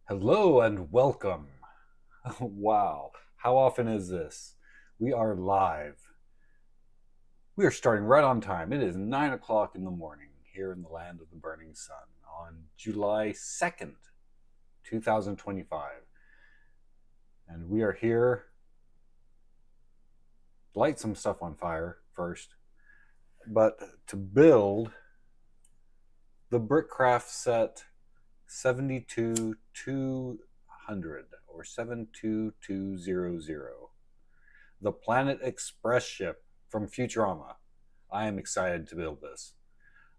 Hello and welcome. Wow, how often is this? We are live. We are starting right on time. It is 9 o'clock in the morning here in the land of the burning sun on July 2nd, 2025. And we are here to light some stuff on fire first, but to build the Brickcraft set 72200 or 72200, the Planet Express ship from Futurama. I am excited to build this.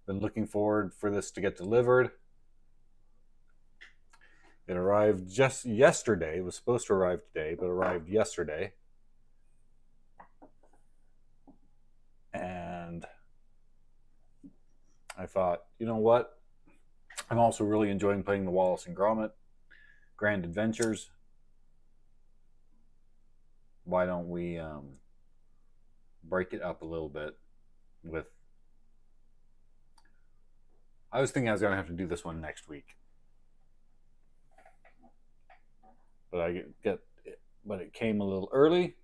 Been looking forward for this to get delivered. It arrived just yesterday. It was supposed to arrive today, but arrived yesterday. And I thought, you know what? I'm also really enjoying playing the Wallace and Gromit Grand Adventures. Why don't we break it up a little bit with... I was thinking I was going to have to do this one next week. But it came a little early.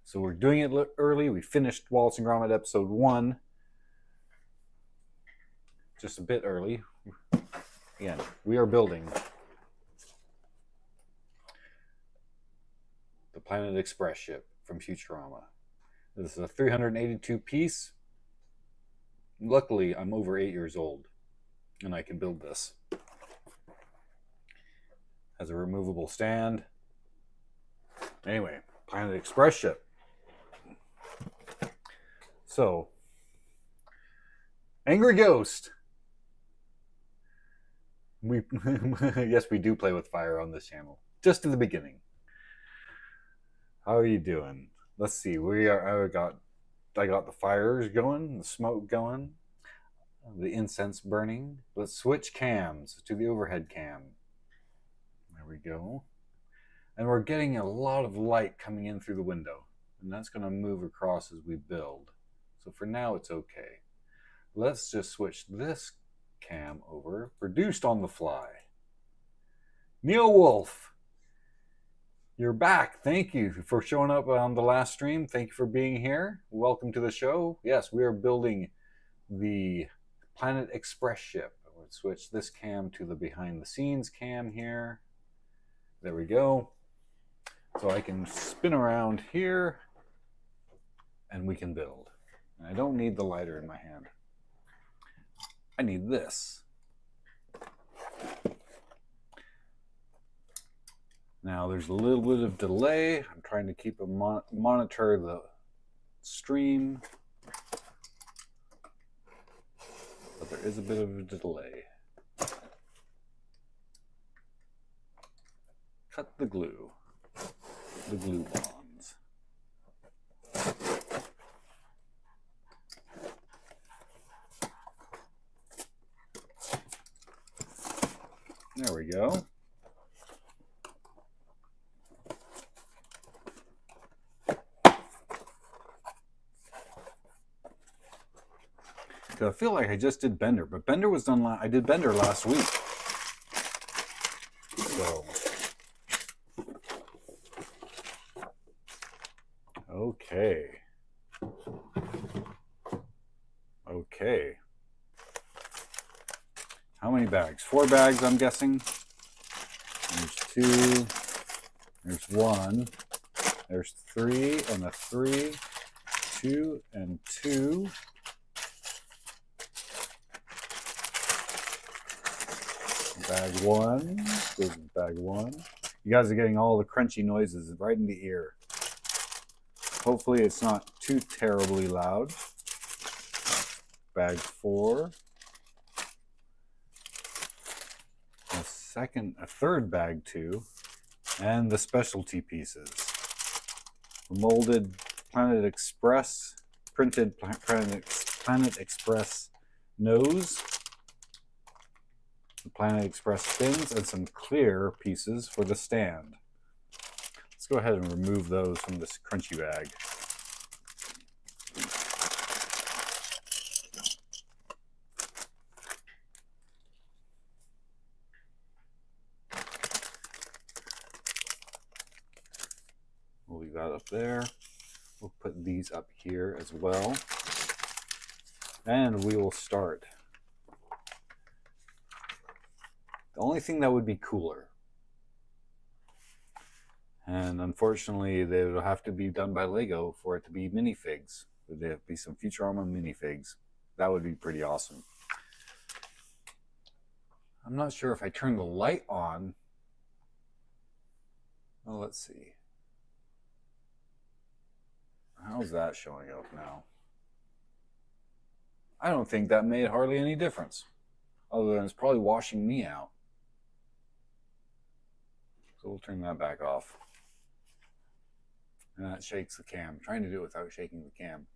So we're doing it early. We finished Wallace and Gromit episode 1 just a bit early. Again, we are building the Planet Express ship from Futurama. This is a 382 piece. Luckily, I'm over 8 years old and I can build this. Has a removable stand. Anyway, Planet Express ship. So, Angry Ghost. Yes, we do play with fire on this channel. Just in the beginning. How are you doing? Let's see. I got the fires going, the smoke going, the incense burning. Let's switch cams to the overhead cam. There we go. And we're getting a lot of light coming in through the window. And that's going to move across as we build. So for now, it's okay. Let's just switch this cam over. Produced on the fly. Neil Wolf, you're back. Thank you for showing up on the last stream. Thank you for being here. Welcome to the show. Yes, we are building the Planet Express ship. Let's switch this cam to the behind the scenes cam here. There we go. So I can spin around here and we can build. And I don't need the lighter in my hand. I need this. Now there's a little bit of delay. I'm trying to keep monitor the stream, but there is a bit of a delay. Cut the glue bonds. There we go. I feel like I just did Bender, but Bender was done. I did Bender last week. So, okay. How many bags? 4 bags, I'm guessing. There's 2. There's 1. There's 3 and a 3. 2 and 2. Bag 1. This is bag 1. You guys are getting all the crunchy noises right in the ear. Hopefully it's not too terribly loud. Bag 4. A third bag 2. And the specialty pieces. The molded Planet Express, printed Planet Express nose. The Planet Express fins, and some clear pieces for the stand. Let's go ahead and remove those from this crunchy bag. that up there. We'll put these up here as well. And we will start. The only thing that would be cooler, and unfortunately they would have to be done by Lego for it to be minifigs. There'd have to be some Futurama minifigs. That would be pretty awesome. I'm not sure if I turn the light on. Well, let's see. How's that showing up now? I don't think that made hardly any difference, other than it's probably washing me out. So we'll turn that back off. And that shakes the cam. I'm trying to do it without shaking the cam.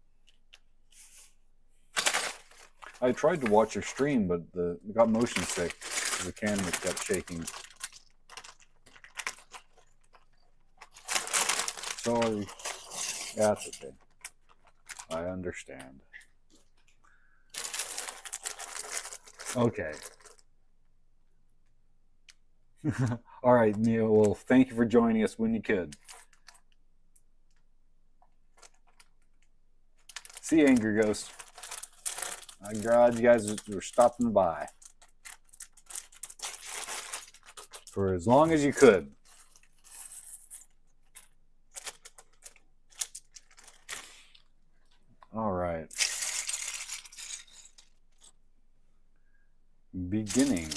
I tried to watch your stream, but it got motion sick. The camera kept shaking. Sorry. Yeah, that's okay. I understand. Okay. All right, Neil. Well, thank you for joining us when you could. See you, Angry Ghost. I'm glad you guys were stopping by for as long as you could. All right. Beginning.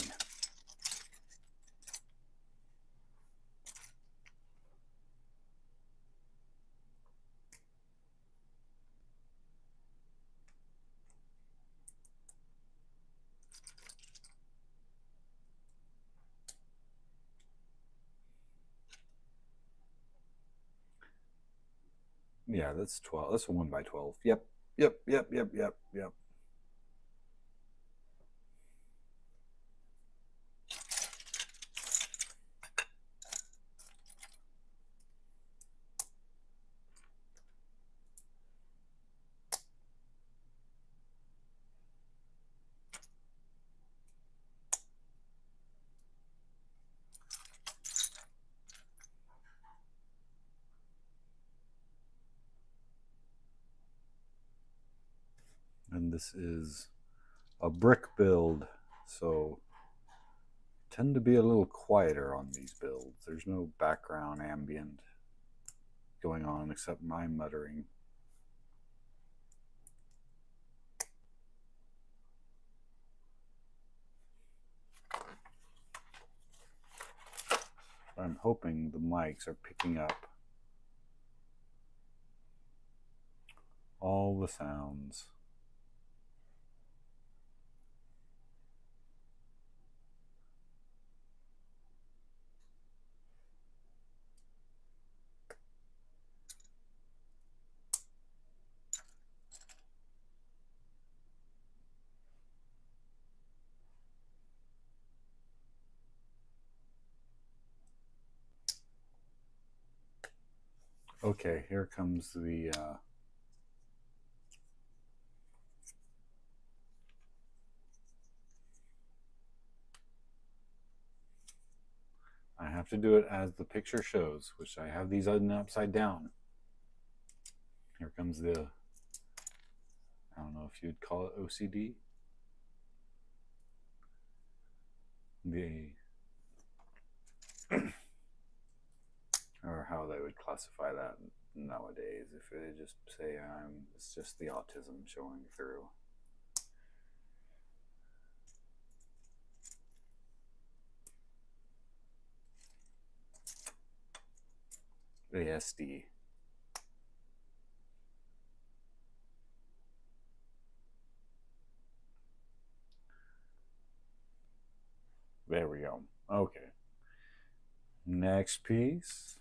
Yeah, that's 12. That's a 1 by 12. Yep. And this is a brick build, so tend to be a little quieter on these builds. There's no background ambient going on except my muttering. I'm hoping the mics are picking up all the sounds. Okay, here comes the I have to do it as the picture shows, which I have these upside down. Here comes the, I don't know if you'd call it OCD. Or how they would classify that nowadays. If they just say it's just the autism showing through. ASD. There we go. Okay. Next piece.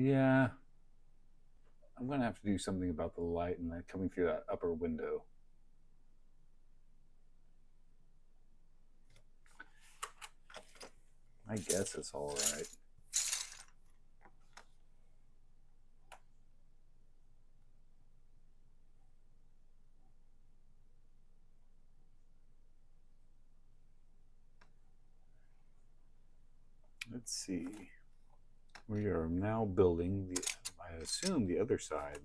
Yeah, I'm going to have to do something about the light and that coming through that upper window. I guess it's all right. Let's see. We are now building the, I assume, the other side.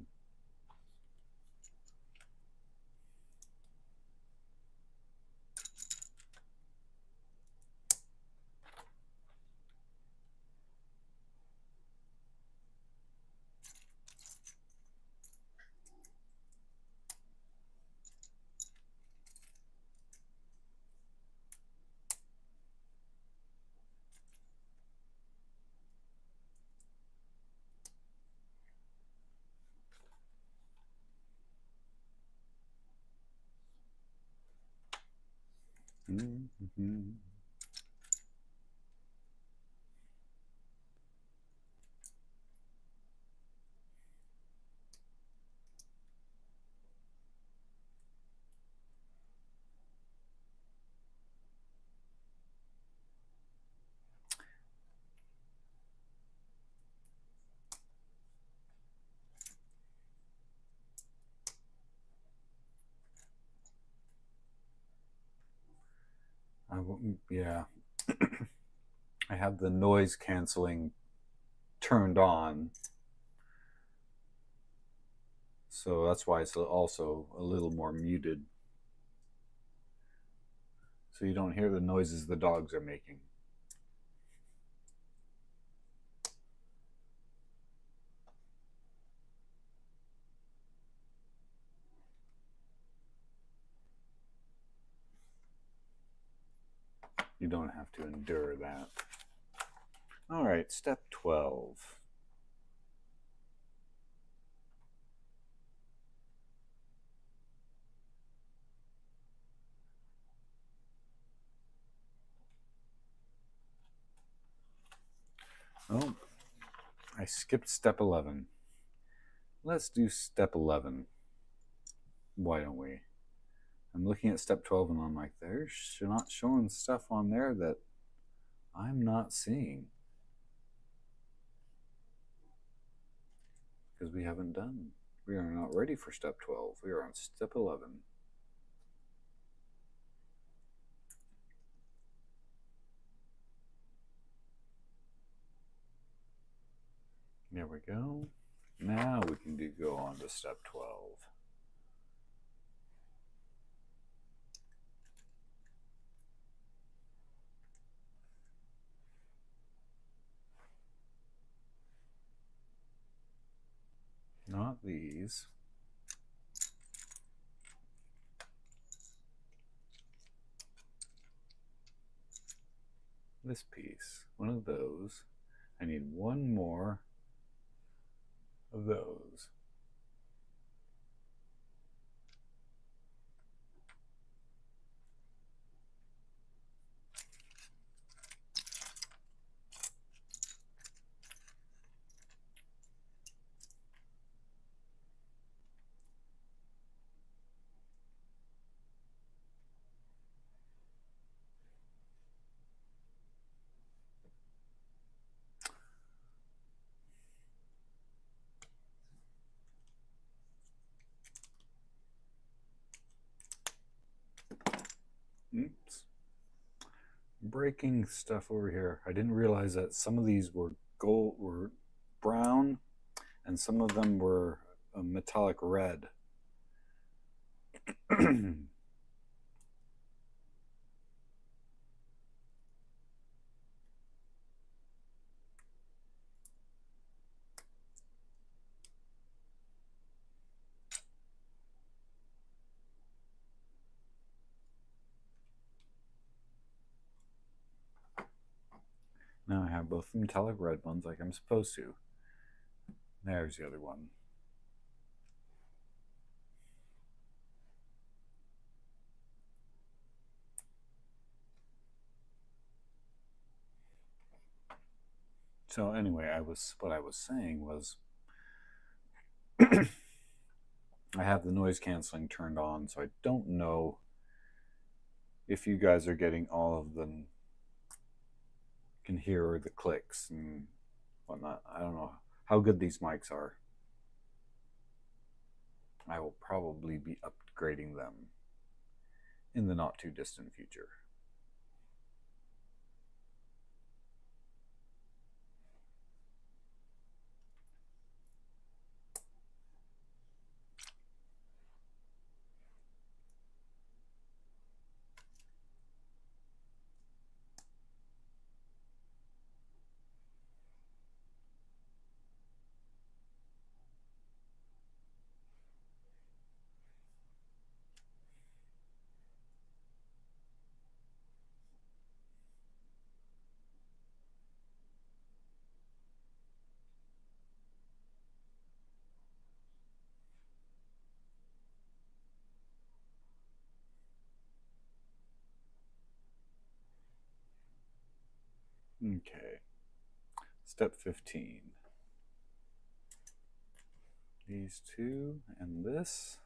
Mm-hmm. Yeah. I have the noise canceling turned on. So that's why it's also a little more muted. So you don't hear the noises the dogs are making. You don't have to endure that. All right, step 12. Oh, I skipped step 11. Let's do step 11. Why don't we? I'm looking at step 12 and I'm like, they're not showing stuff on there that I'm not seeing. Because we haven't done. We are not ready for step 12. We are on step 11. There we go. Now we can go on to step 12. Not these. This piece. One of those. I need one more of those. Oops. Breaking stuff over here. I didn't realize that some of these were brown and some of them were a metallic red. Now I have both the metallic red ones like I'm supposed to. There's the other one. So anyway, what I was saying was I have the noise canceling turned on, so I don't know if you guys are getting all of them, can hear the clicks and whatnot. I don't know how good these mics are. I will probably be upgrading them in the not too distant future. Okay. Step 15. These two and this.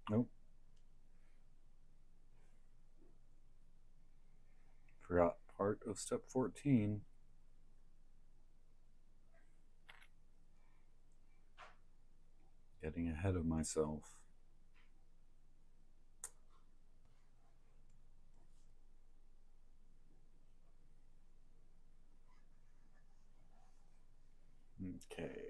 Nope. Forgot part of step 14. Getting ahead of myself. Okay.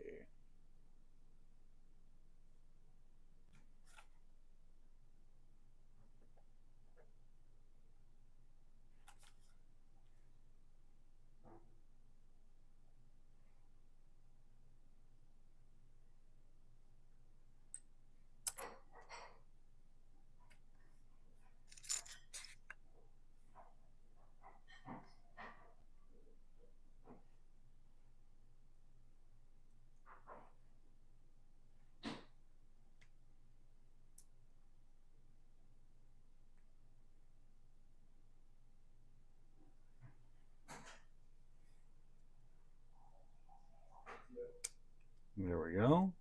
There we go.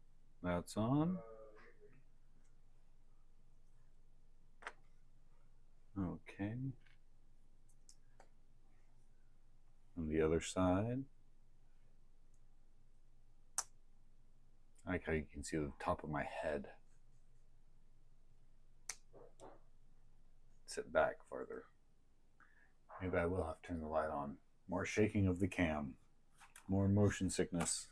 That's on. Okay. On the other side. I like how you can see the top of my head. Sit back further. Maybe I will have to turn the light on. More shaking of the cam. More motion sickness.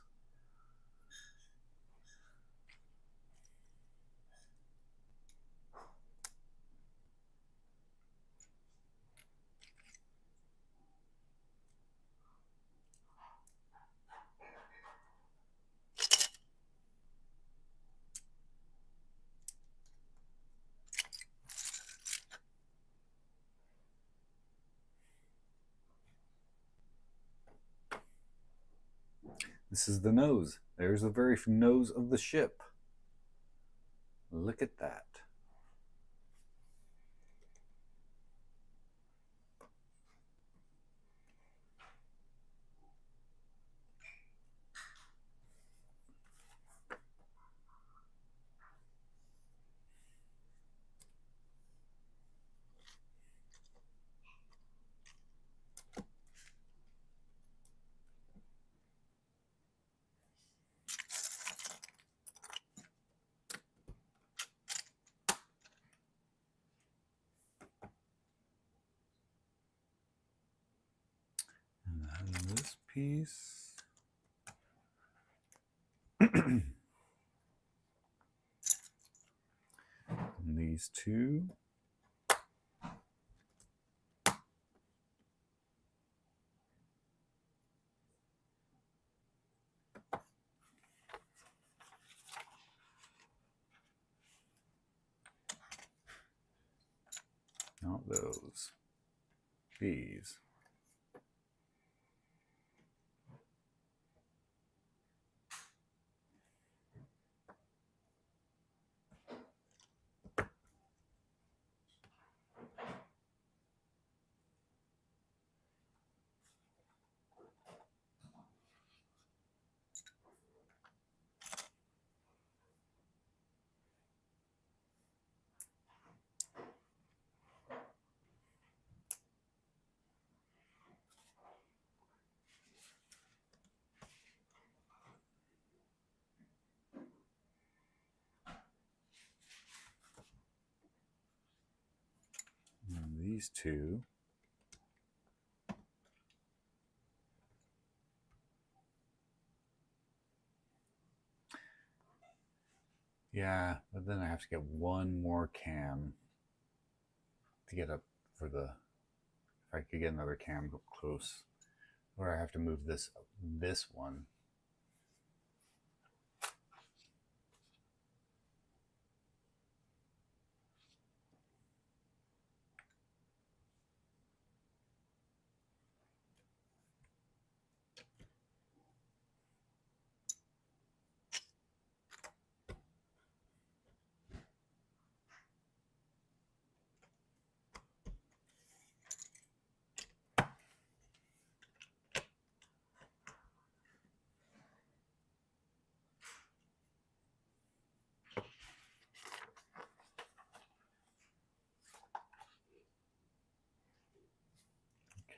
This is the nose. There's the very nose of the ship. Look at that. And then this piece. And these two. Oh, those. These. And these two. Yeah, but then I have to get one more cam to get up for the, if I could get another cam close, or I have to move this one.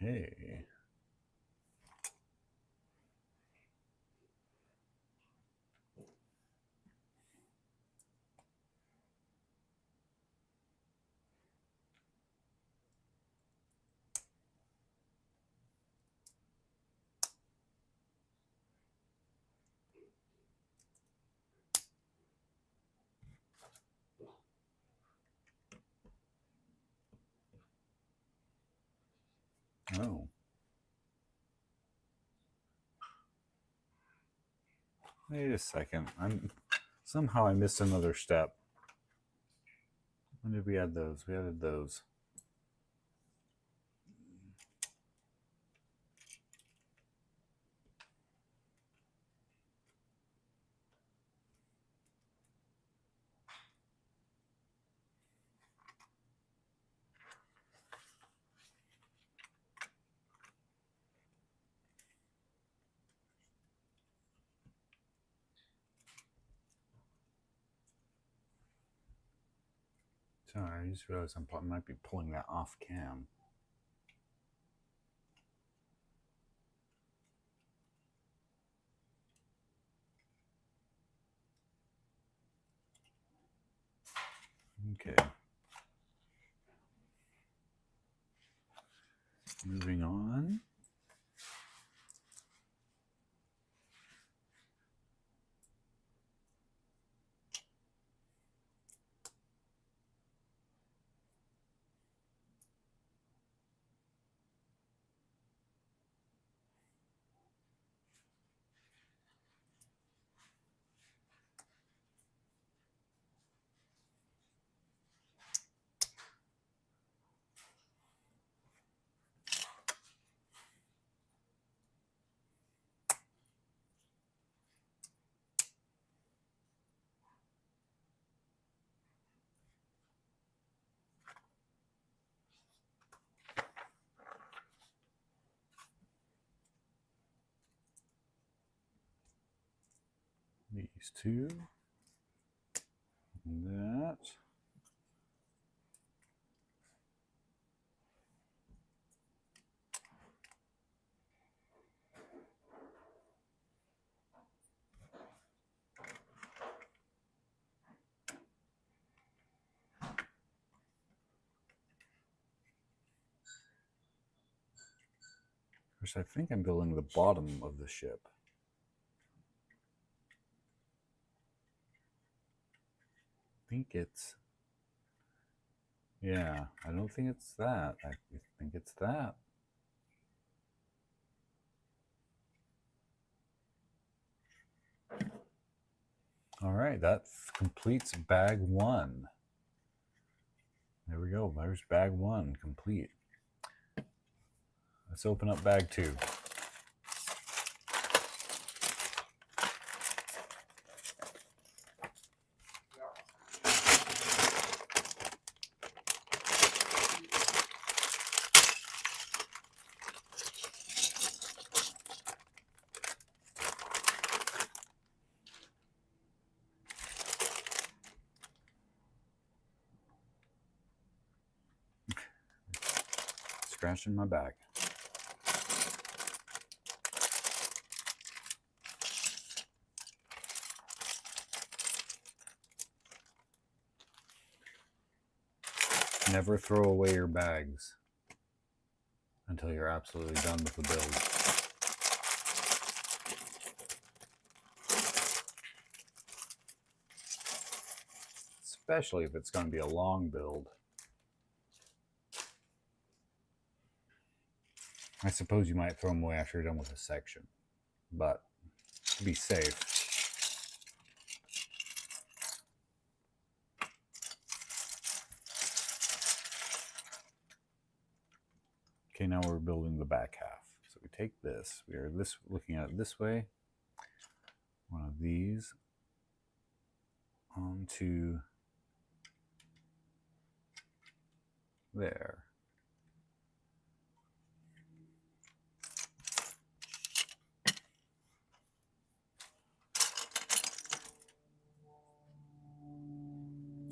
Okay. Oh. Wait a second. Somehow I missed another step. When did we add those? We added those. Sorry, I just realized I might be pulling that off cam. Okay. Moving on. These two. And that. Of course, I think I'm building the bottom of the ship. I think it's, yeah, I don't think it's that. I think it's that. All right, that completes bag one. There we go. There's bag 1 complete. Let's open up bag 2. Scratching my back. Never throw away your bags until you're absolutely done with the build. Especially if it's going to be a long build. I suppose you might throw them away after you're done with a section, but to be safe. Okay, now we're building the back half. So we take this, we are looking at it this way, one of these onto there.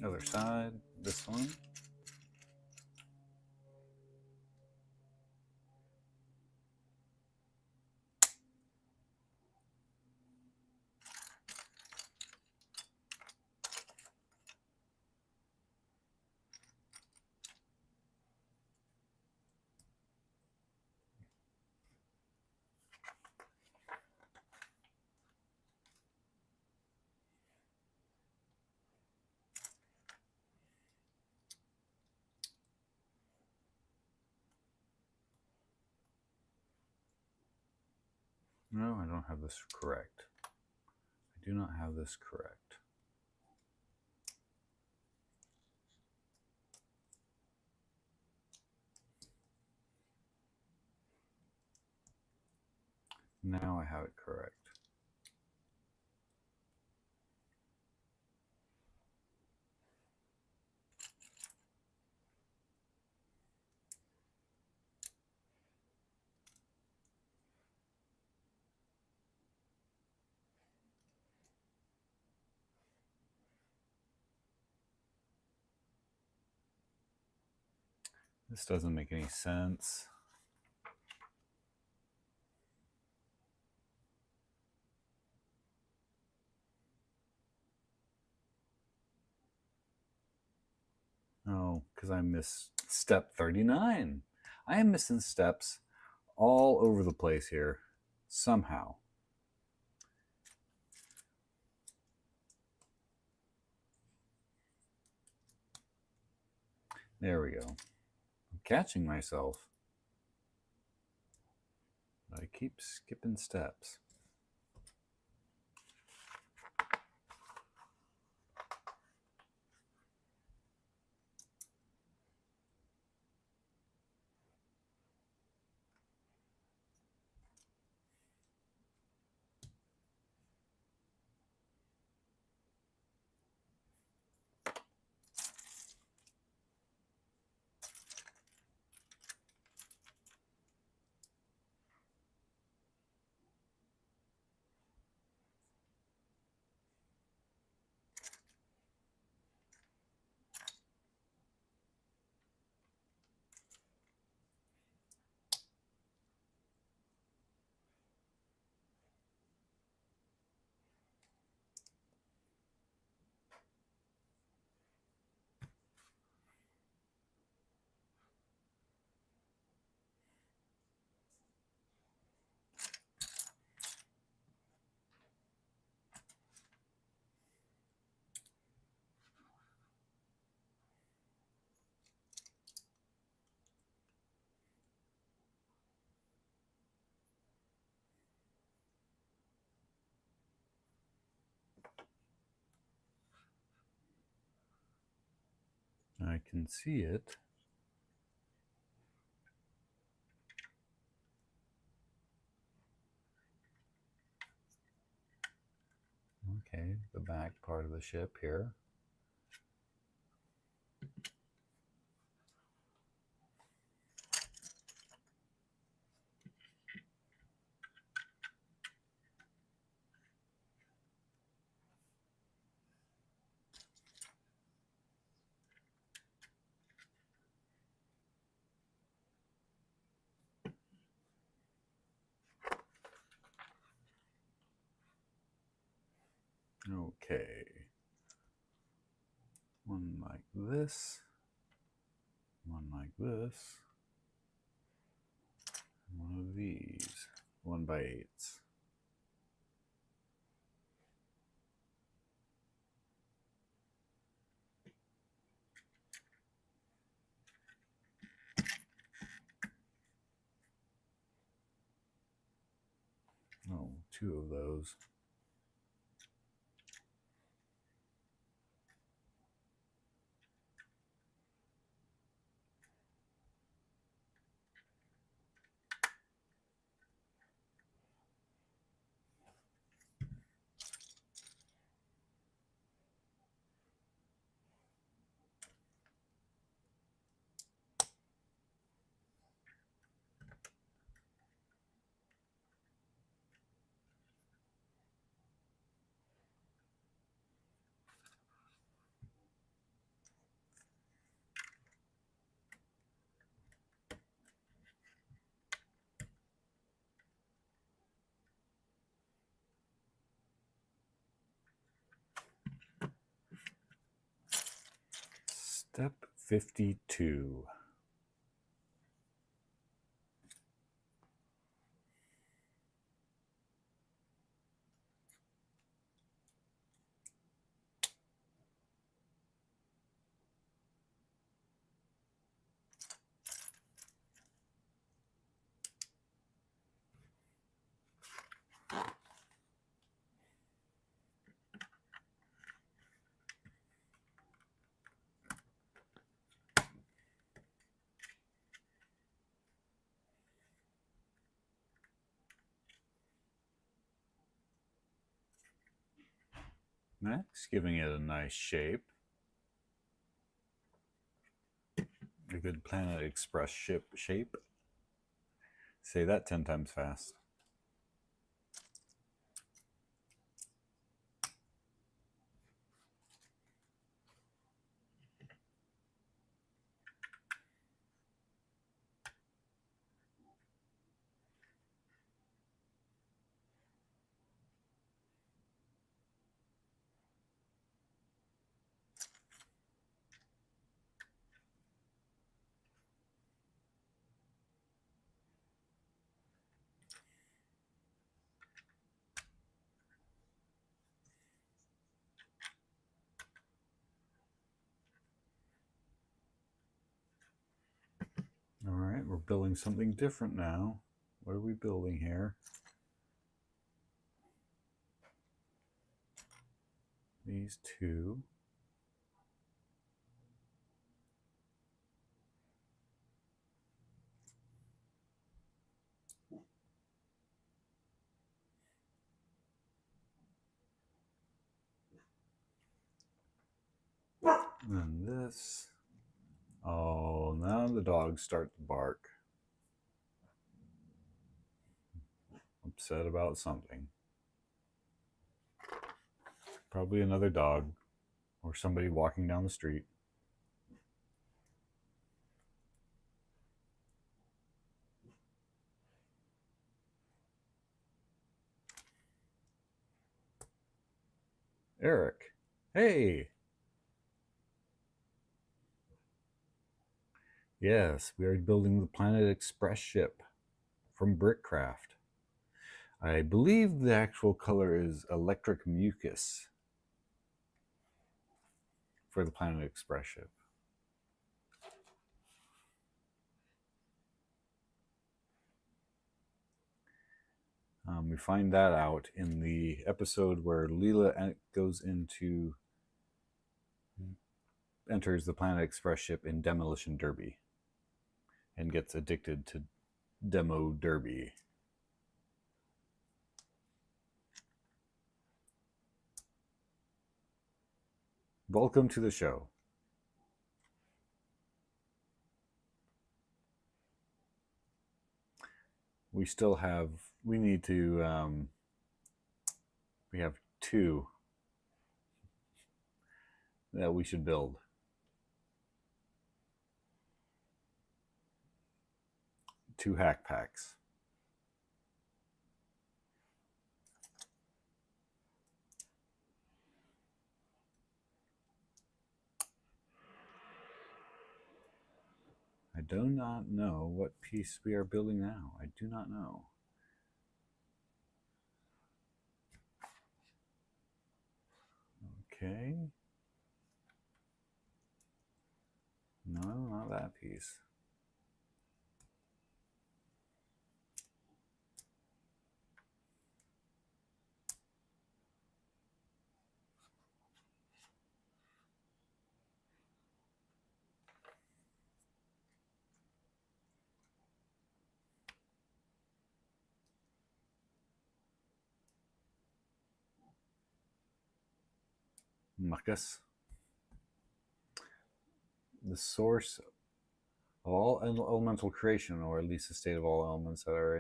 Other side, this one. No, I don't have this correct. I do not have this correct. Now I have it correct. This doesn't make any sense. Oh, because I missed step 39. I am missing steps all over the place here, somehow. There we go. I'm catching myself. I keep skipping steps. I can see it. Okay, the back part of the ship here. Okay. One like this. One like this. One of these. 1x8s. Oh, 2 of those. Step 52. Next, giving it a nice shape. A good Planet Express ship shape. Say that 10 times fast. All right, we're building something different now. What are we building here? These 2. And this. Oh, now the dogs start to bark. Upset about something. Probably another dog or somebody walking down the street. Eric, hey! Yes, we are building the Planet Express ship from Brickcraft. I believe the actual color is electric mucus for the Planet Express ship. We find that out in the episode where Leela goes into enters the Planet Express ship in Demolition Derby and gets addicted to Demo Derby. Welcome to the show. We still have, we need to, we have 2 that we should build. 2 hack packs. I do not know what piece we are building now. I do not know. Okay. No, not that piece. Muckus. The source of all elemental creation, or at least the state of all elements that are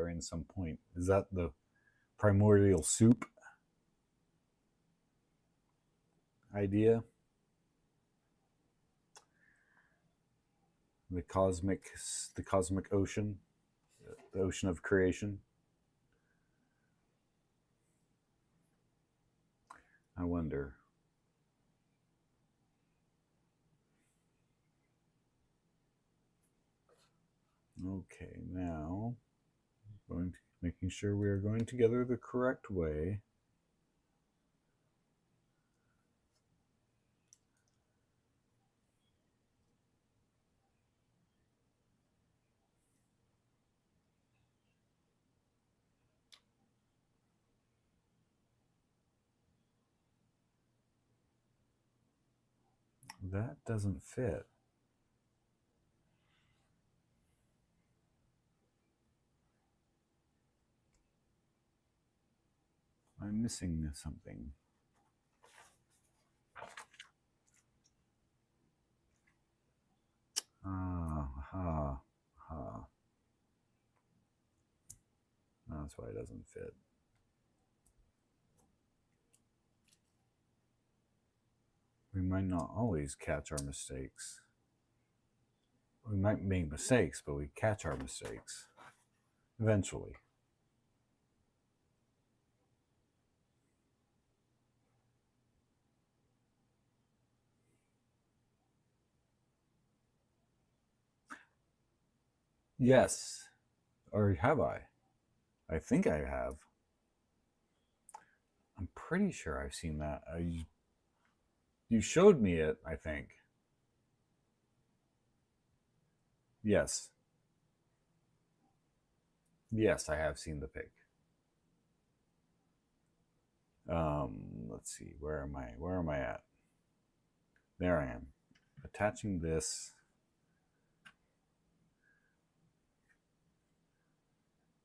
in some point. Is that the primordial soup idea? The cosmic ocean, the ocean of creation. I wonder. Okay, now making sure we are going together the correct way. That doesn't fit. I'm missing something. That's why it doesn't fit. We might not always catch our mistakes. We might make mistakes, but we catch our mistakes eventually. Yes. Or have I? I think I have. I'm pretty sure I've seen that. You showed me it, I think. Yes. Yes, I have seen the pic. Let's see. Where am I? Where am I at? There I am. Attaching this.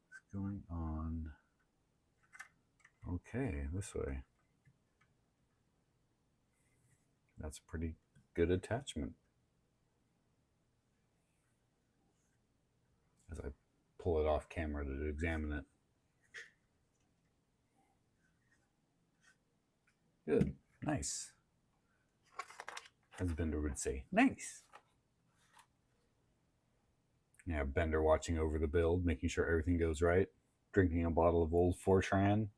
What's going on? Okay, this way. That's a pretty good attachment. As I pull it off camera to examine it. Good. Nice. As Bender would say, nice. Yeah, Bender watching over the build, making sure everything goes right. Drinking a bottle of old Fortran.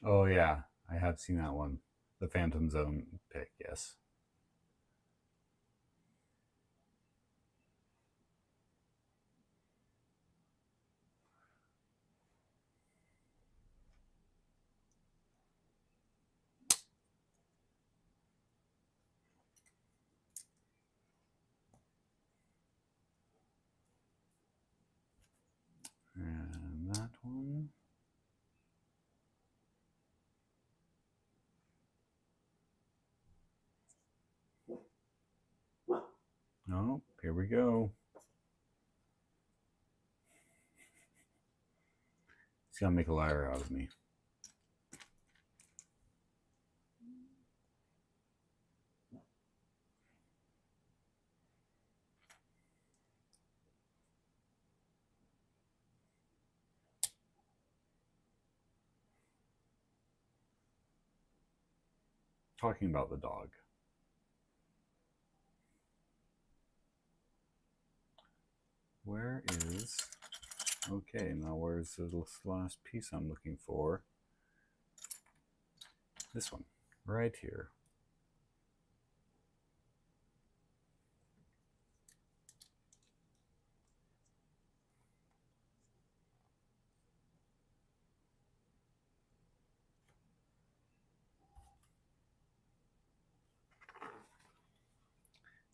Oh yeah, I have seen that one. The Phantom Zone pick, yes. And that one. Oh, here we go. He's gonna make a liar out of me. Talking about the dog. Where is... Okay, now where's the last piece I'm looking for? This one, right here.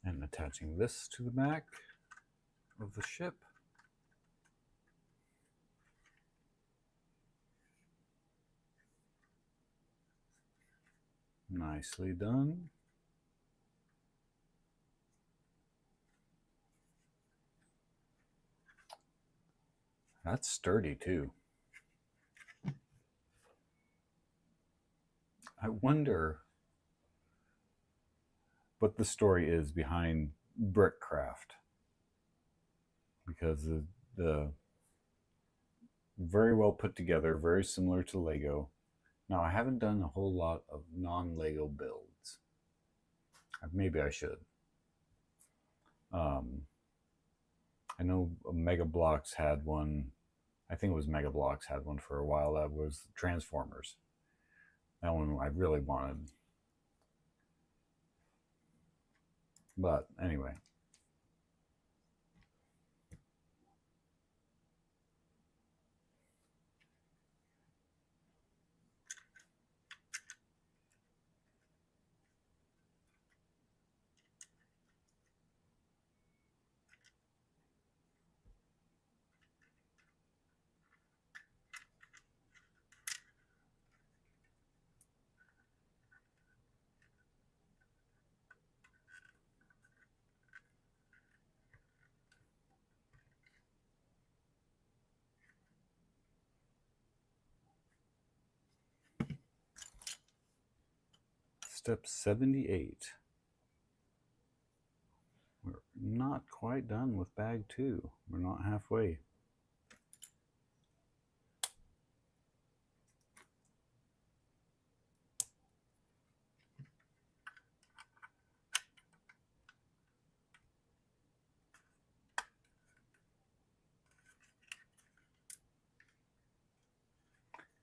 And attaching this to the back of the ship. Nicely done. That's sturdy too. I wonder what the story is behind Brickcraft, because the very well put together, very similar to Lego. Now, I haven't done a whole lot of non-Lego builds. Maybe I should. I know Mega Bloks had one. I think it was Mega Bloks had one for a while. That was Transformers. That one I really wanted. But anyway. Step 78. We're not quite done with bag 2. We're not halfway.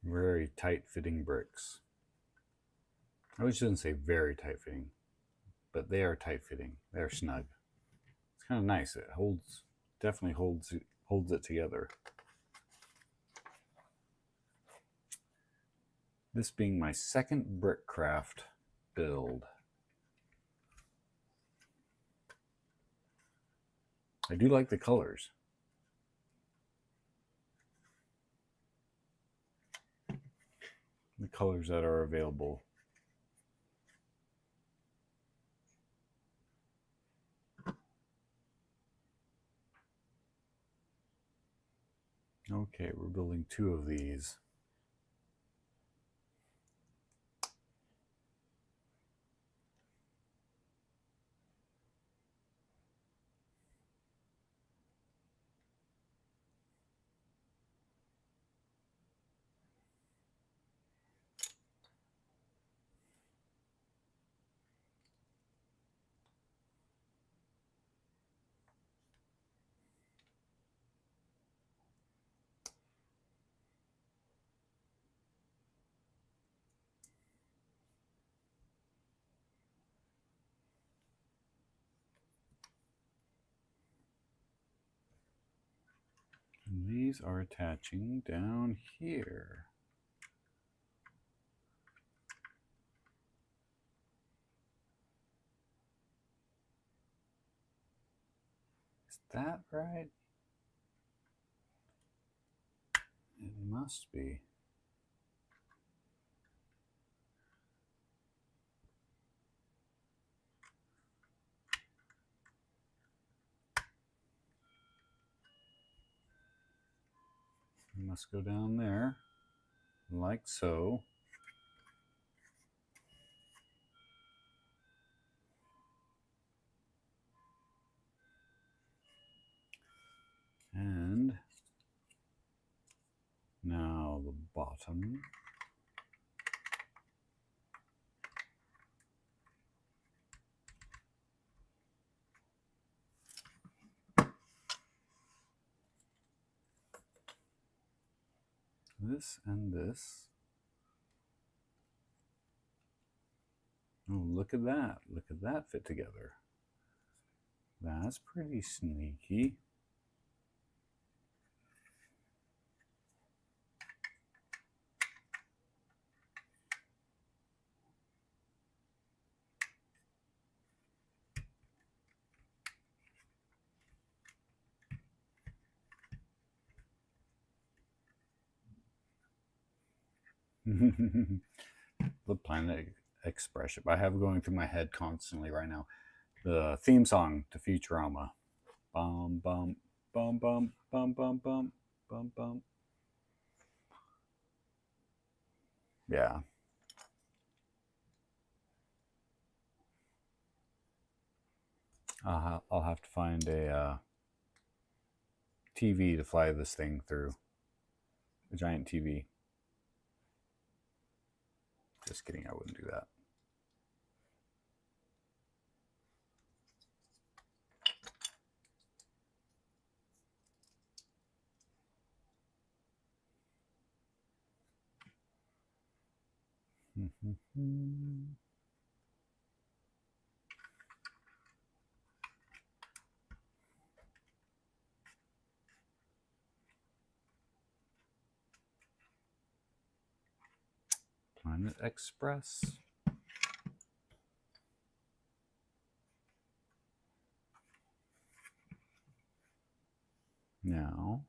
Very tight-fitting bricks. I shouldn't say very tight-fitting, but they are tight-fitting. They're snug. It's kind of nice. It definitely holds it together. This being my second Brickcraft build. I do like the colors. The colors that are available. Okay, we're building 2 of these. these are attaching down here. Is that right? It must be. It must go down there, like so. And now the bottom. This and this. Oh, look at that. Look at that fit together. That's pretty sneaky. The Planet Express ship. I have going through my head constantly right now. The theme song to Futurama. Bum bum bum bum bum bum bum bum bum. Yeah. I'll have to find a TV to fly this thing through. A giant TV. Just kidding, I wouldn't do that. Planet Express. Now,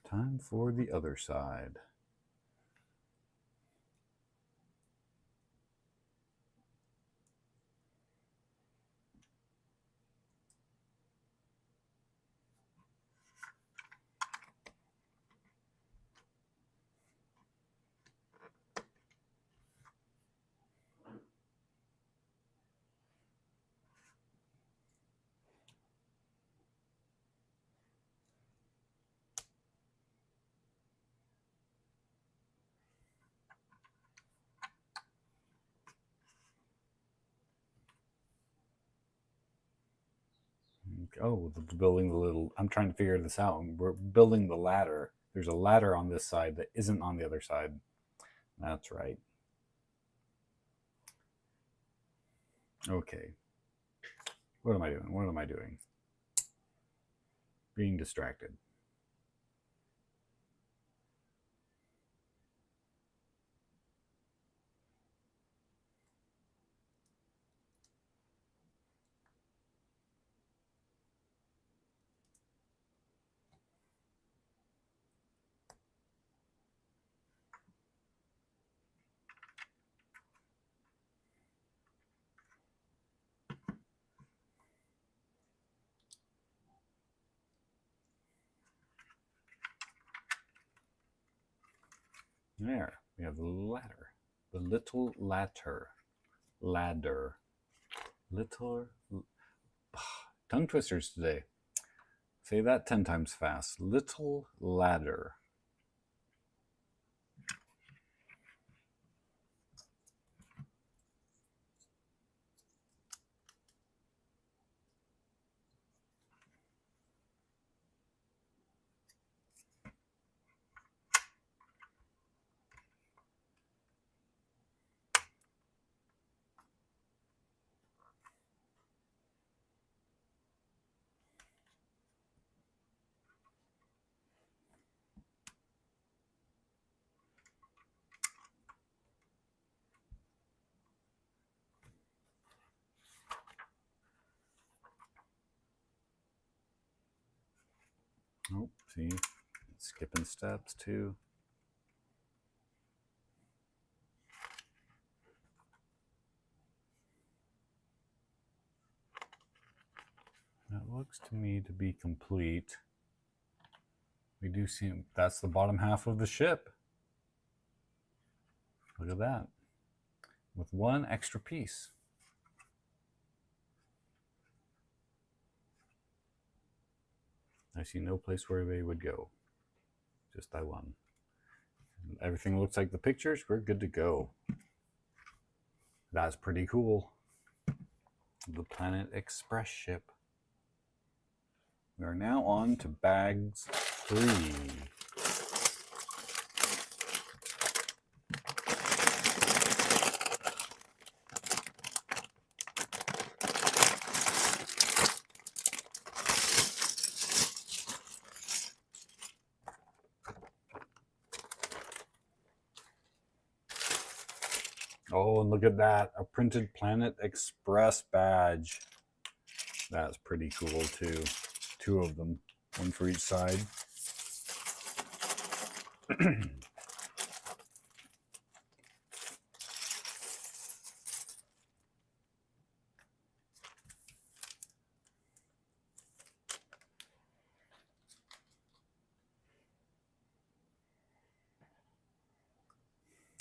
time for the other side. Oh, building the little. I'm trying to figure this out. We're building the ladder. There's a ladder on this side that isn't on the other side. That's right. Okay. What am I doing? What am I doing? Being distracted. There, we have the ladder. The little ladder. Ladder. Little. Tongue twisters today. Say that 10 times fast. Little ladder. Oh, see, skipping steps too. That looks to me to be complete. We do see that's the bottom half of the ship. Look at that. With one extra piece. I see no place where they would go. Just that one. Everything looks like the pictures. We're good to go. That's pretty cool. The Planet Express ship. We are now on to bags 3. Oh, and look at that. A printed Planet Express badge. That's pretty cool too. 2 of them. One for each side.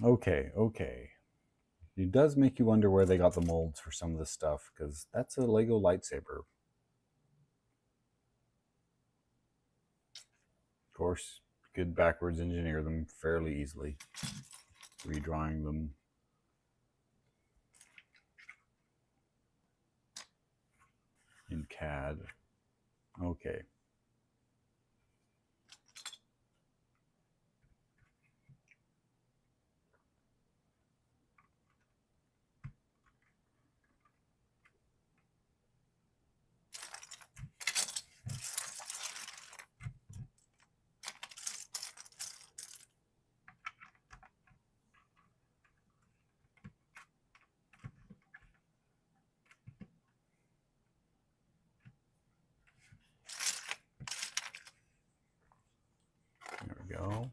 Okay. It does make you wonder where they got the molds for some of this stuff, because that's a Lego lightsaber. Of course, you could backwards engineer them fairly easily, redrawing them. In CAD. Okay. There we go.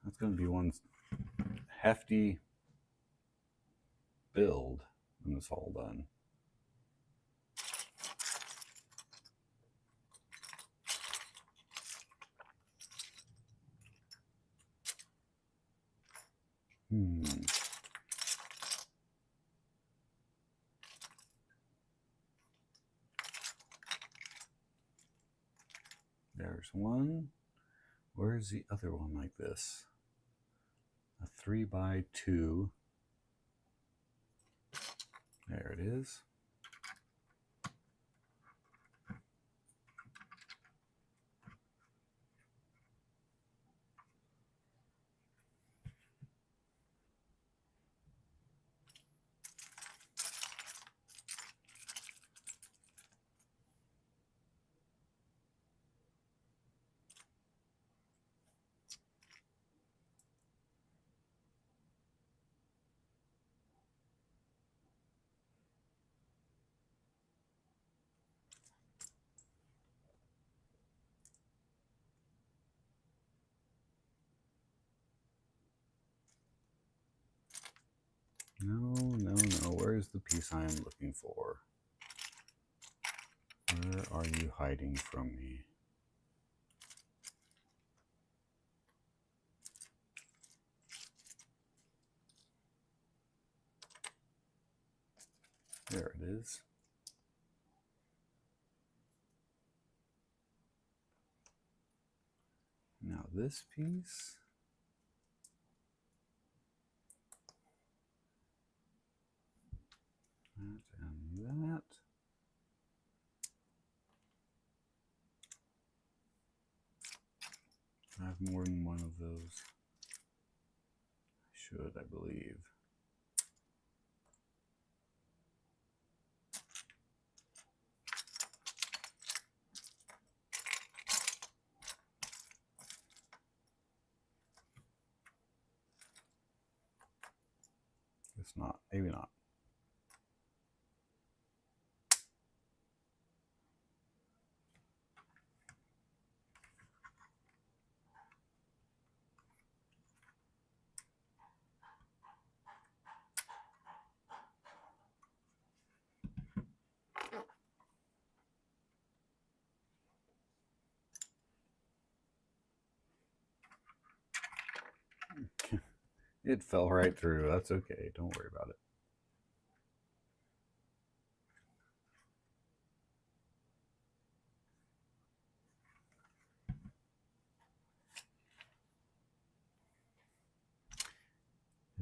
That's going to be one hefty build when it's all done. There's one. Where's the other one like this? A 3x2. There it is. No. Where's the piece I am looking for? Where are you hiding from me? There it is. Now this piece. That and that. I have more than one of those. I should, I believe. It's not. Maybe not. It fell right through. That's okay. Don't worry about it.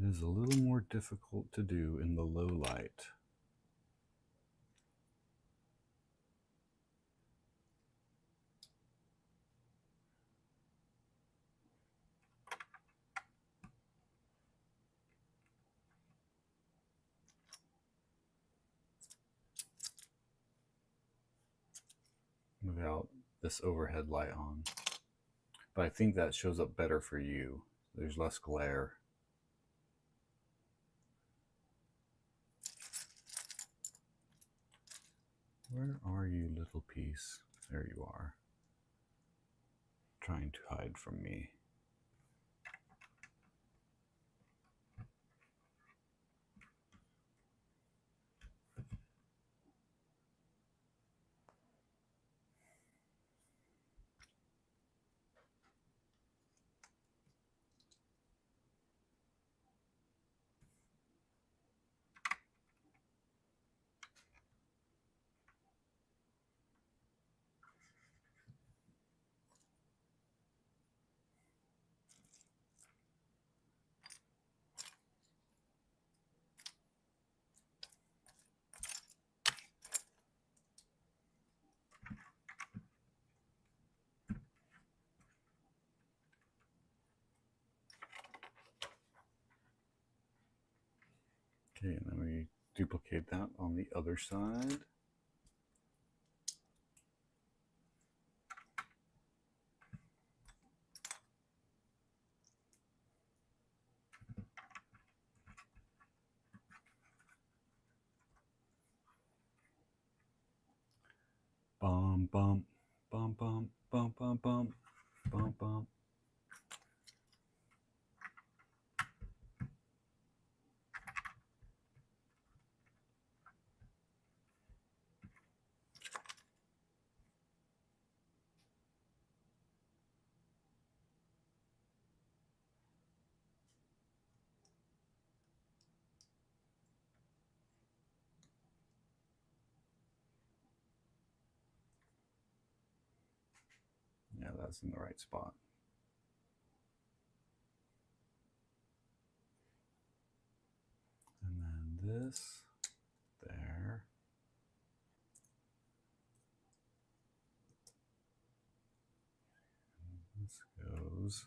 It is a little more difficult to do in the low light. Without this overhead light on. But I think that shows up better for you. There's less glare. Where are you, little piece? There you are. Trying to hide from me. Okay, and then we duplicate that on the other side. Bum, bum, bum, bum, bum, bum, bum, bum, bum. Yeah, that's in the right spot. And then this there. And this goes.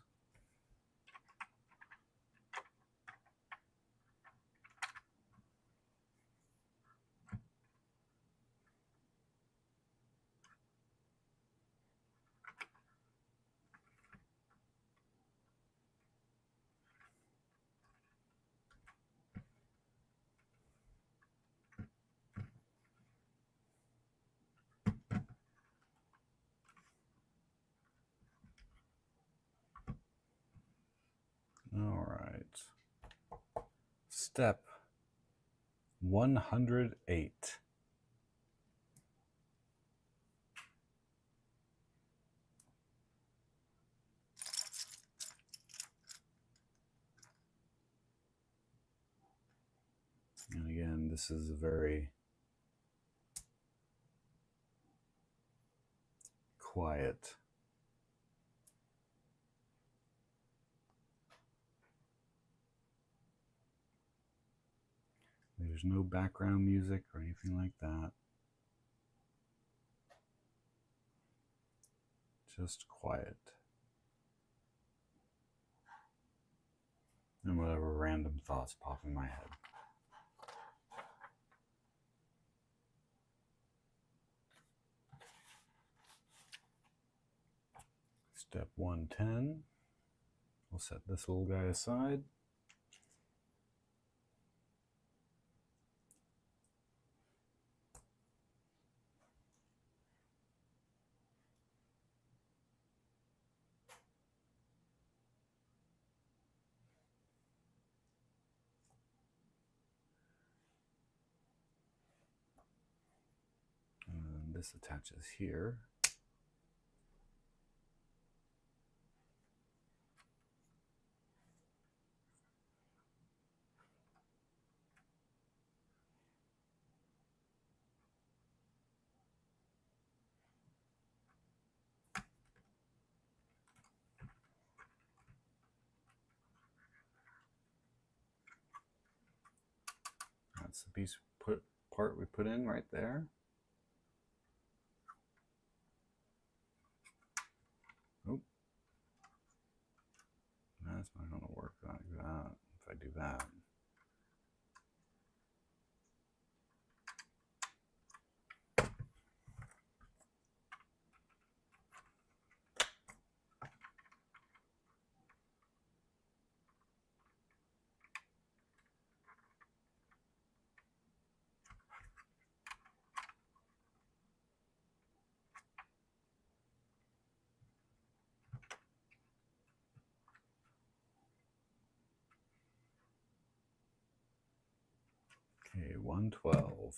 All right. Step 108. And again, this is a very quiet. There's no background music or anything like that. Just quiet. And whatever random thoughts pop in my head. Step 110. We'll set this little guy aside. This attaches here. That's the piece part we put in right there. Oh, that's not going to work like that if I do that. Okay, 112.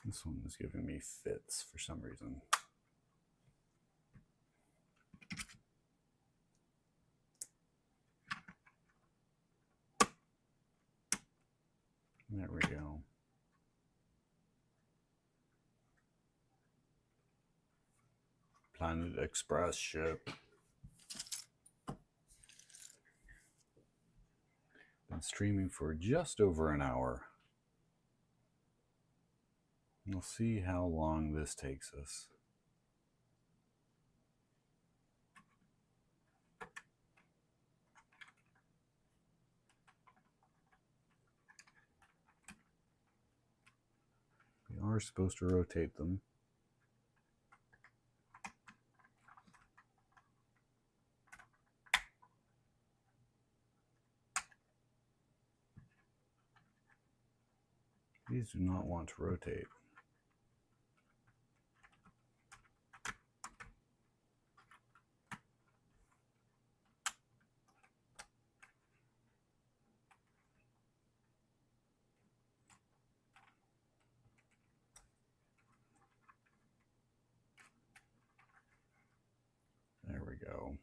This one is giving me fits for some reason. There we go. Planet Express ship. Been streaming for just over an hour. We'll see how long this takes us. We are supposed to rotate them. These do not want to rotate. There we go.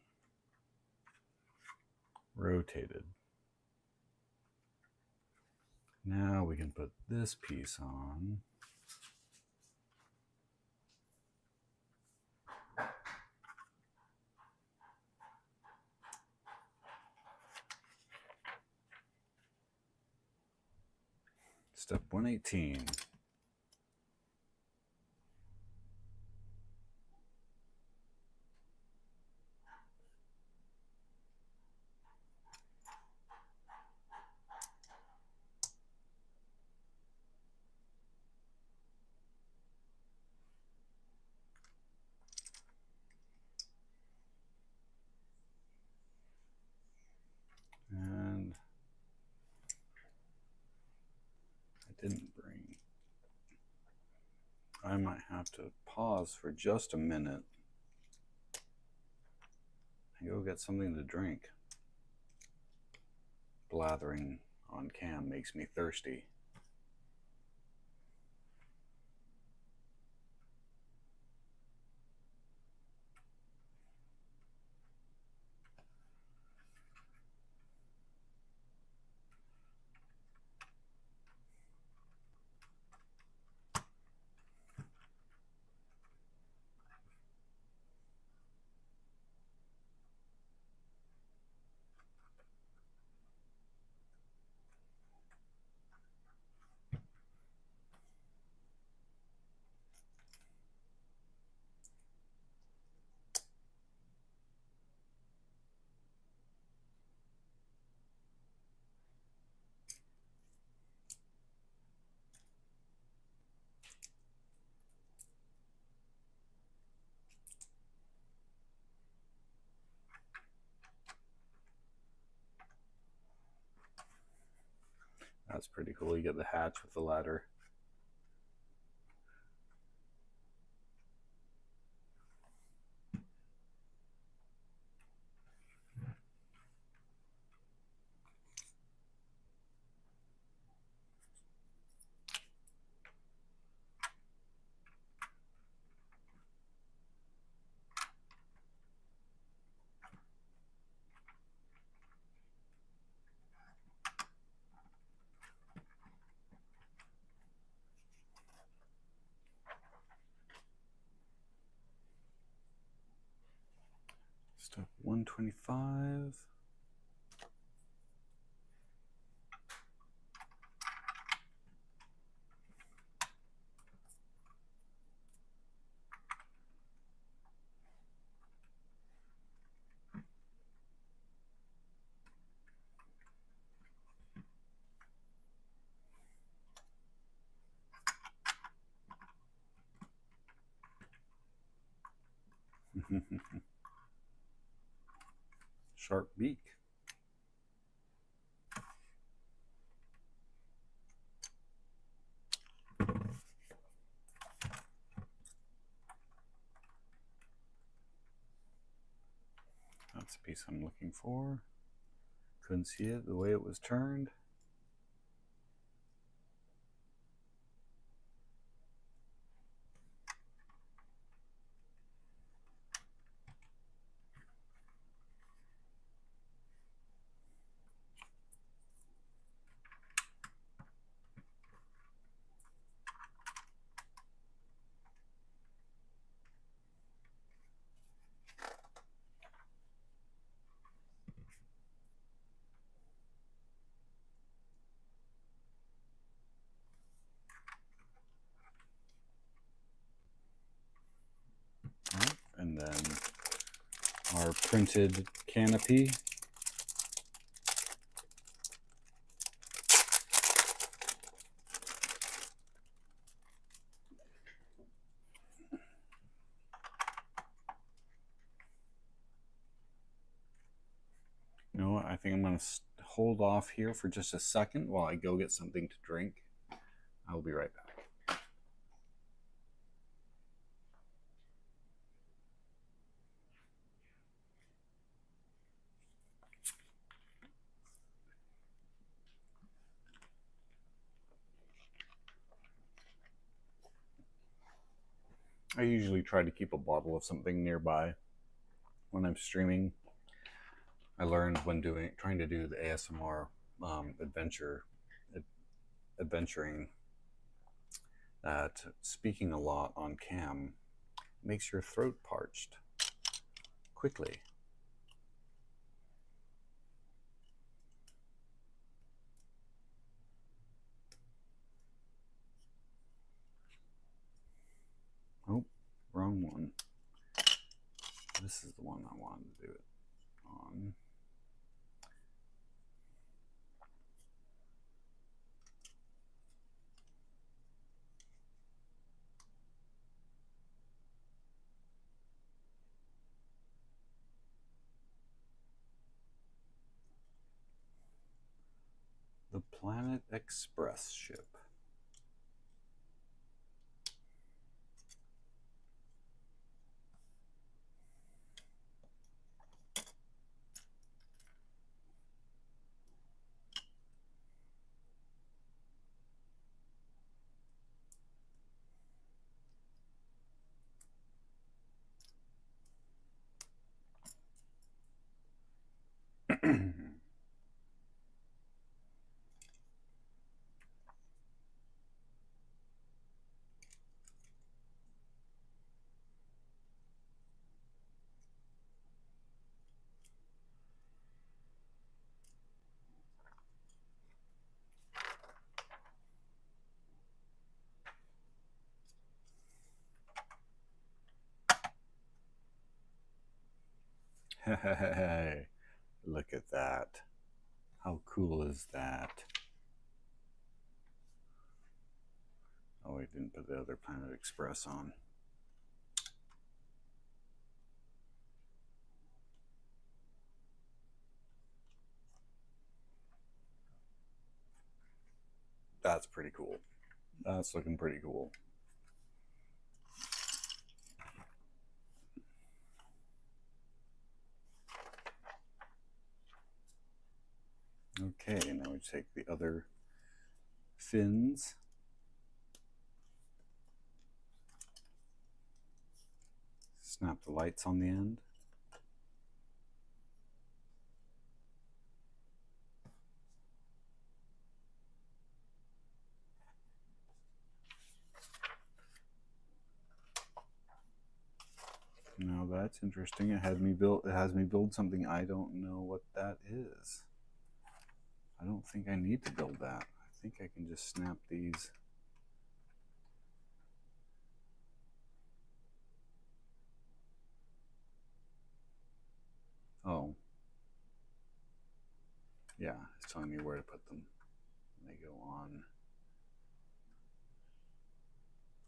Rotated. Now we can put this piece on. Step 118. And I didn't bring. I might have to pause for just a minute and go get something to drink. Blathering on cam makes me thirsty. That's pretty cool. You get the hatch with the ladder. Step 125. Sharp beak. That's the piece I'm looking for. Couldn't see it the way it was turned. And then our printed canopy. You know what? I think I'm going to hold off here for just a second while I go get something to drink. I'll be right back. I usually try to keep a bottle of something nearby when I'm streaming. I learned when trying to do the ASMR adventuring that speaking a lot on cam makes your throat parched quickly. Oh, wrong one. This is the one I wanted to do it on. The Planet Express ship. Hey, look at that. How cool is that? Oh, we didn't put the other Planet Express on. That's pretty cool. That's looking pretty cool. Okay, now we take the other fins. Snap the lights on the end. Now that's interesting. It has me build something. I don't know what that is. I don't think I need to build that. I think I can just snap these. Oh. Yeah, it's telling me where to put them. And they go on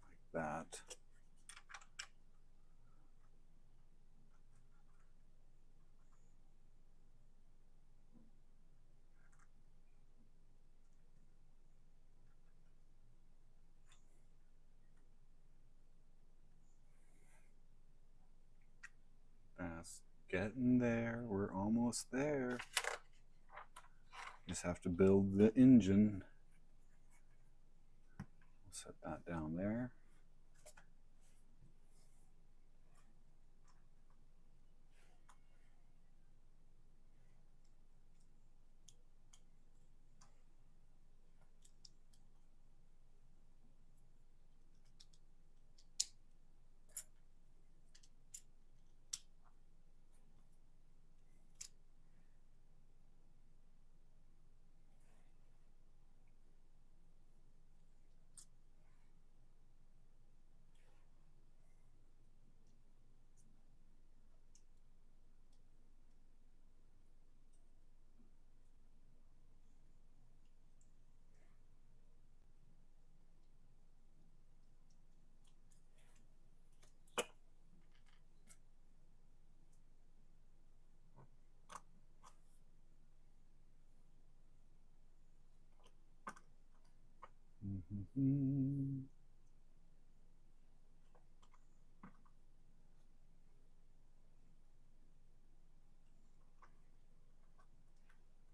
like that. That's getting there. We're almost there. Just have to build the engine. We'll set that down there.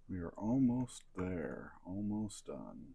We are almost there, almost done.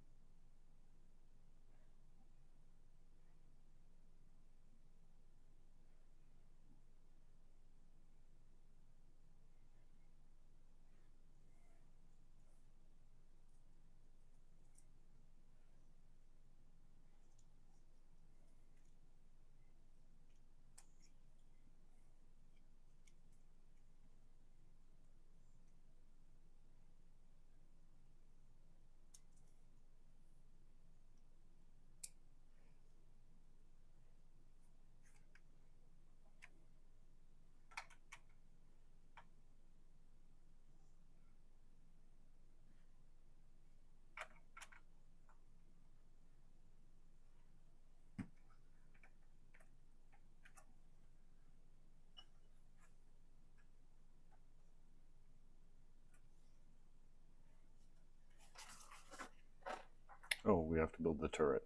Oh, we have to build the turret.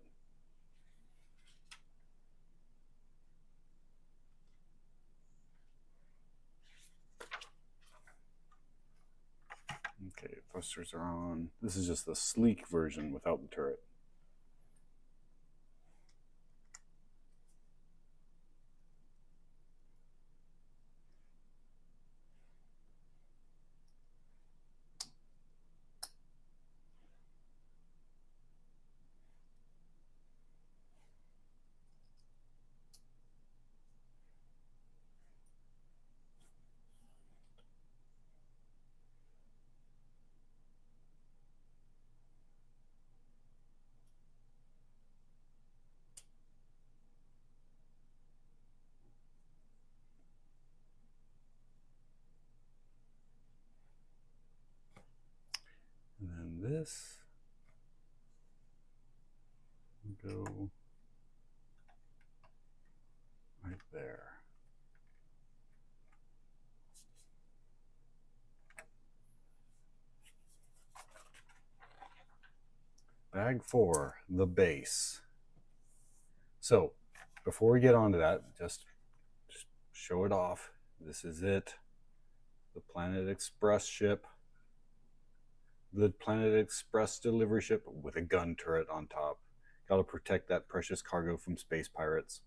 Okay, thrusters are on. This is just the sleek version without the turret. this. Go right there. Bag 4, the base. So, before we get on to that, just show it off. This is it. The Planet Express ship. The Planet Express delivery ship with a gun turret on top. Gotta protect that precious cargo from space pirates.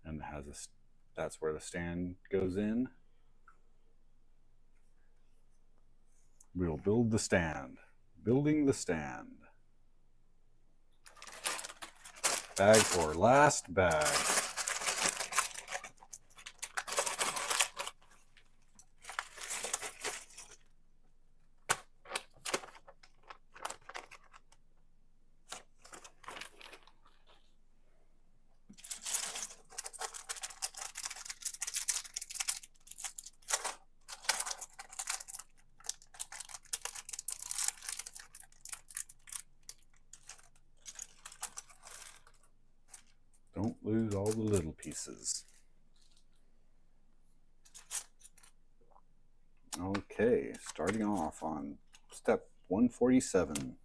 And it has a, that's where the stand goes in. We'll build the stand. Building the stand. Bag 4, last bag. Don't lose all the little pieces. Okay, starting off on step 147.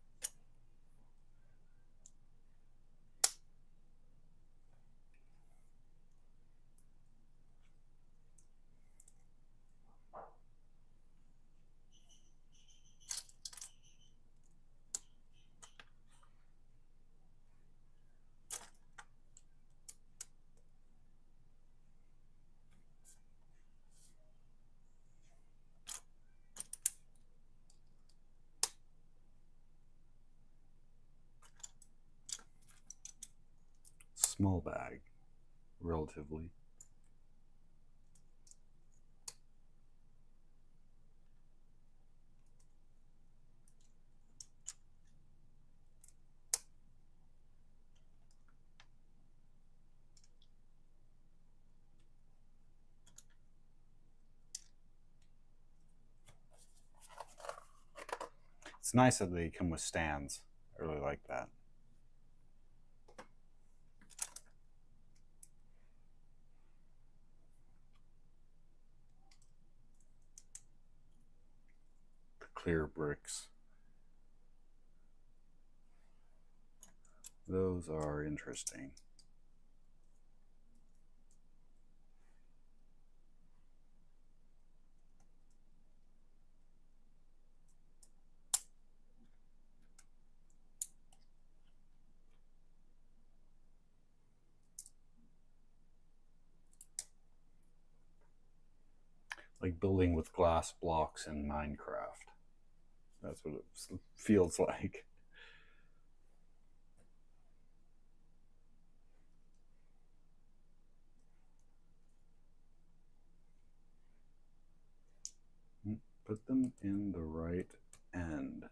Small bag, relatively. It's nice that they come with stands. I really like that. The clear bricks. Those are interesting. Like building with glass blocks in Minecraft. That's what it feels like. Put them in the right end.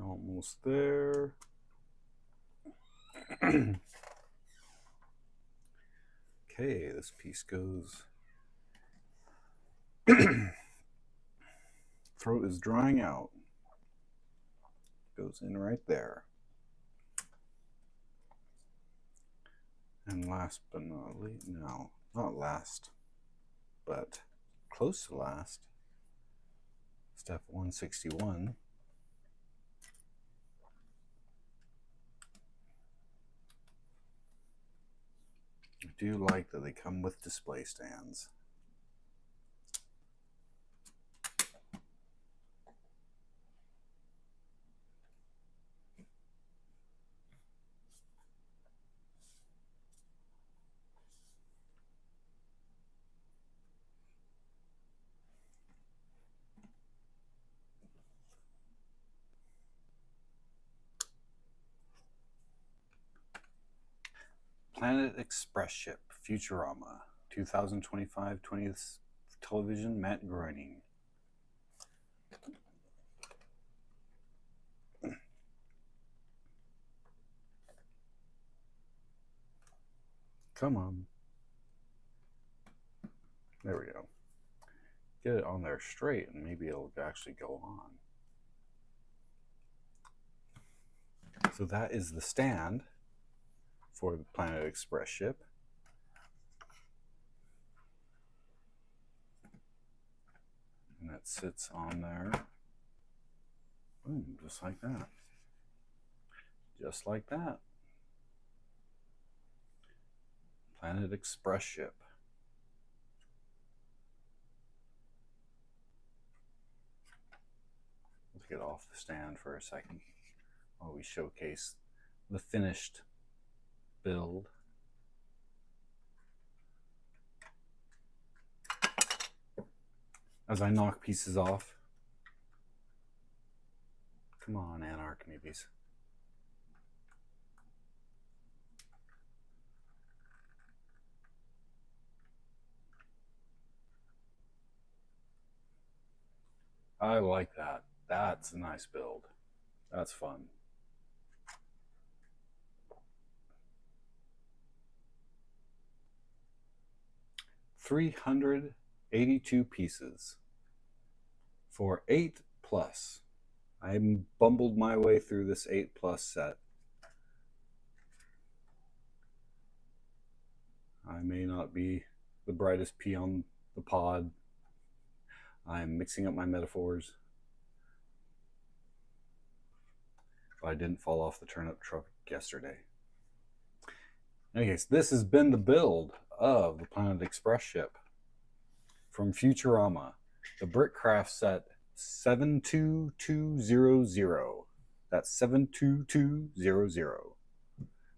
Almost there. Okay, this piece goes Throat is drying out. Goes in right there. And last but not least, no, not last, but close to last, step 161. I do like that they come with display stands. Planet Express Ship, Futurama, 2025 20th television, Matt Groening. Come on. There we go. Get it on there straight and maybe it'll actually go on. So that is the stand for the Planet Express ship. And that sits on there. Boom, just like that. Just like that. Planet Express ship. Let's get off the stand for a second while we showcase the finished build. As I knock pieces off. Come on, Anarch newbies. I like that. That's a nice build. That's fun. $382 pieces for 8+. I bumbled my way through this 8+ set. I may not be the brightest pea on the pod. I'm mixing up my metaphors. But I didn't fall off the turnip truck yesterday. Anyways, this has been the build of the Planet Express ship from Futurama, the Brickcraft set 72200. That's 72200.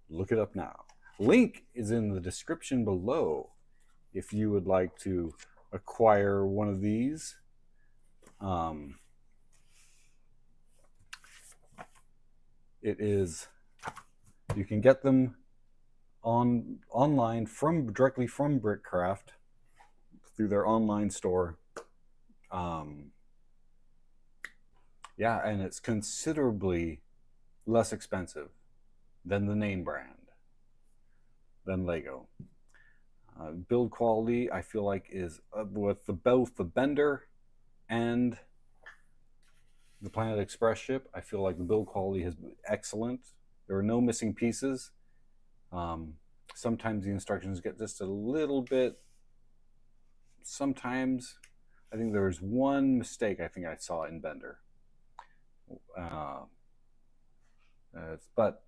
Look it up now. Link is in the description below if you would like to acquire one of these. You can get them online directly from Brickcraft through their online store. Yeah, and it's considerably less expensive than the name brand, than Lego. Build quality, I feel like, is with both the Bender and the Planet Express ship. I feel like the build quality has been excellent. There are no missing pieces. Sometimes the instructions get just a little bit. Sometimes, I think there was one mistake I think I saw in Bender. But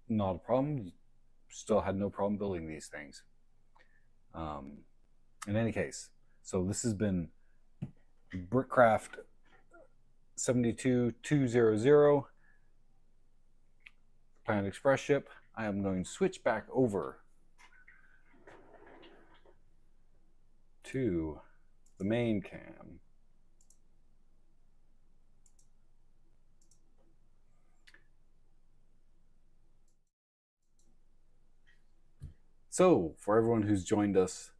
not a problem. Still had no problem building these things. In any case, so this has been Brickcraft 72200 Planet Express ship. I am going to switch back over to the main cam. So, for everyone who's joined us,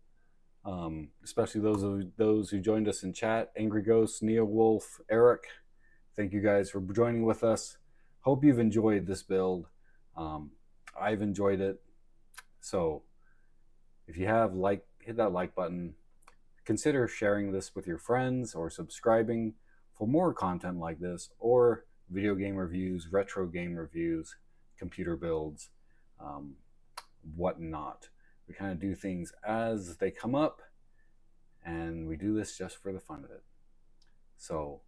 especially those who joined us in chat, Angry Ghost, Neo Wolf, Eric, thank you guys for joining with us. Hope you've enjoyed this build. I've enjoyed it. So, if you have, hit that like button, consider sharing this with your friends or subscribing for more content like this, or video game reviews, retro game reviews, computer builds, um, whatnot. We kind of do things as they come up, and we do this just for the fun of it. So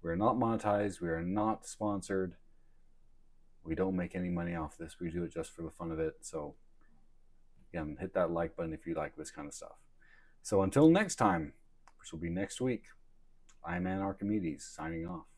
we're not monetized, we are not sponsored, we don't make any money off this. We do it just for the fun of it. So again, hit that like button if you like this kind of stuff. So until next time, which will be next week, I'm Archimedes signing off.